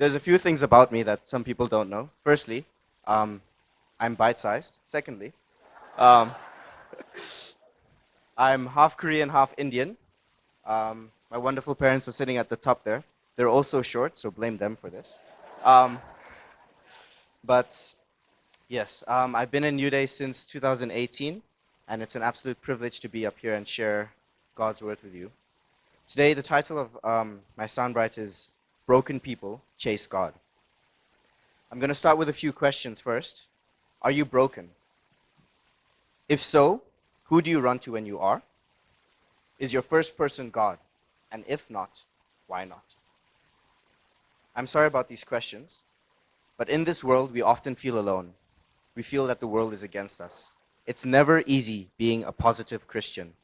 There's a few things about me that some people don't know. Firstly, um, I'm bite-sized. Secondly, um, I'm half Korean, half Indian. My wonderful parents are sitting at the top there. They're also short, so blame them for this. Um, but yes, I've been in New Day since 2018, and it's an absolute privilege to be up here and share God's word with you. Today, the title of my soundbite is Broken People Chase God. I'm going to start with a few questions first. Are you broken? If so, who do you run to when you are? Is your first person God? And if not, why not? I'm sorry about these questions, but in this world, we often feel alone. We feel that the world is against us. It's never easy being a positive Christian,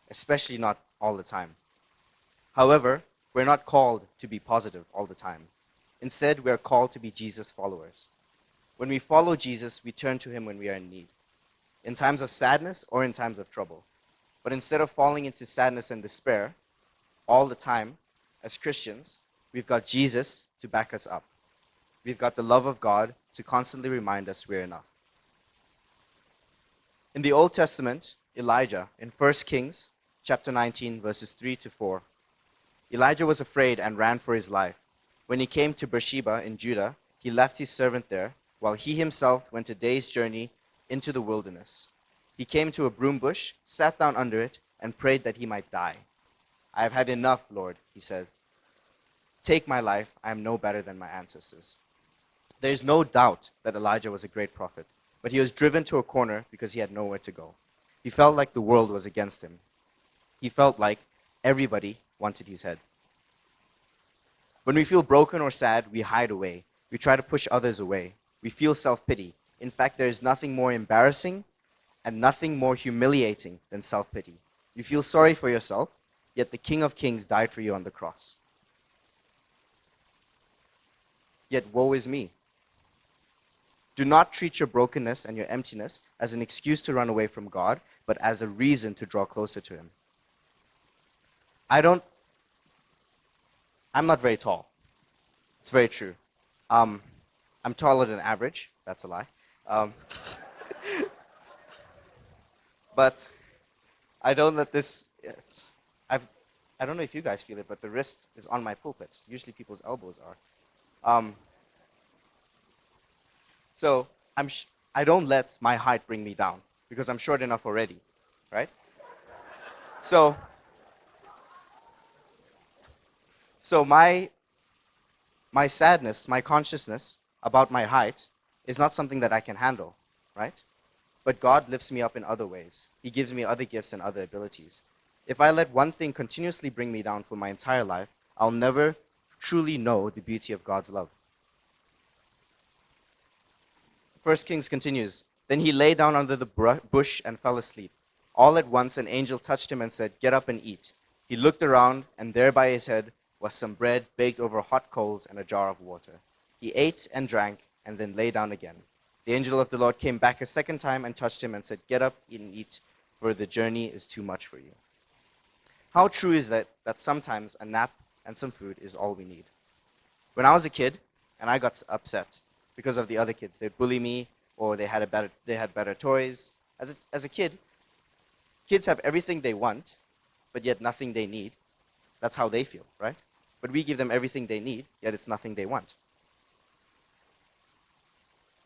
especially not all the time. However, we're not called to be positive all the time. Instead, we're called to be Jesus followers. When we follow Jesus, we turn to him when we are in need, in times of sadness or in times of trouble. But instead of falling into sadness and despair all the time, as Christians, we've got Jesus to back us up. We've got the love of God to constantly remind us we're enough. In the Old Testament, Elijah, in 1 Kings chapter 19, verses 3 to 4, Elijah was afraid and ran for his life. When he came to Beersheba in Judah, he left his servant there, while he himself went a day's journey into the wilderness. He came to a broom bush, sat down under it, and prayed that he might die. I have had enough, Lord, he says. Take my life, I am no better than my ancestors. There is no doubt that Elijah was a great prophet, but he was driven to a corner because he had nowhere to go. He felt like the world was against him. He felt like everybody wanted his head. When we feel broken or sad, we hide away. We try to push others away. We feel self-pity. In fact, there is nothing more embarrassing and nothing more humiliating than self-pity. You feel sorry for yourself, yet the King of Kings died for you on the cross. Yet woe is me. Do not treat your brokenness and your emptiness as an excuse to run away from God, but as a reason to draw closer to him. I'm not very tall. It's very true. I'm taller than average. That's a lie. But I don't let this. I don't know if you guys feel it, but the wrist is on my pulpit. Usually people's elbows are. So I don't let my height bring me down because I'm short enough already, right? So my sadness, my consciousness about my height is not something that I can handle, right? But God lifts me up in other ways. He gives me other gifts and other abilities. If I let one thing continuously bring me down for my entire life, I'll never truly know the beauty of God's love. 1 Kings continues, Then he lay down under the bush and fell asleep. All at once an angel touched him and said, Get up and eat. He looked around, and there by his head was some bread baked over hot coals and a jar of water. He ate and drank, and then lay down again. The angel of the Lord came back a second time and touched him and said, Get up and eat, for the journey is too much for you. How true is that sometimes a nap and some food is all we need? When I was a kid, and I got upset because of the other kids, they'd bully me, or they had better toys. As a kid, kids have everything they want, but yet nothing they need. That's how they feel, right? But we give them everything they need, yet it's nothing they want.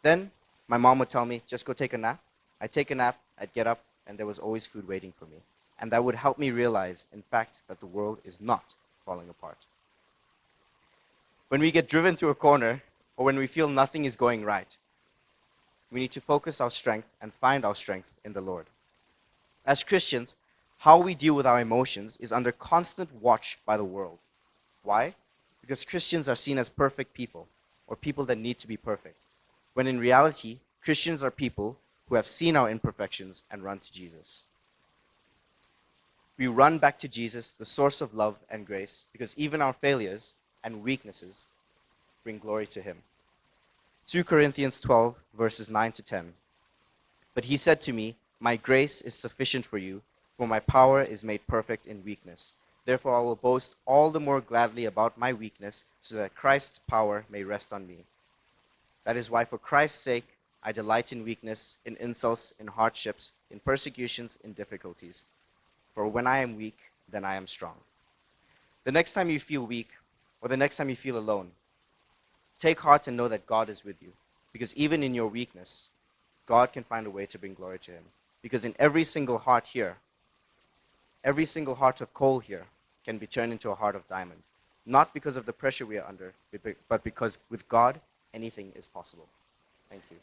Then my mom would tell me, just go take a nap. I'd take a nap, I'd get up, and there was always food waiting for me. And that would help me realize, in fact, that the world is not falling apart. When we get driven to a corner, or when we feel nothing is going right, we need to focus our strength and find our strength in the Lord. As Christians, how we deal with our emotions is under constant watch by the world. Why? Because Christians are seen as perfect people, or people that need to be perfect, when in reality, Christians are people who have seen our imperfections and run to Jesus. We run back to Jesus, the source of love and grace, because even our failures and weaknesses bring glory to him. 2 Corinthians 12, verses 9 to 10. But he said to me, My grace is sufficient for you, for my power is made perfect in weakness. Therefore, I will boast all the more gladly about my weakness, so that Christ's power may rest on me. That is why, for Christ's sake, I delight in weakness, in insults, in hardships, in persecutions, in difficulties. For when I am weak, then I am strong. The next time you feel weak, or the next time you feel alone, take heart and know that God is with you. Because even in your weakness, God can find a way to bring glory to Him. Because in every single heart here, every single heart of coal here can be turned into a heart of diamond. Not because of the pressure we are under, but because with God, anything is possible. Thank you.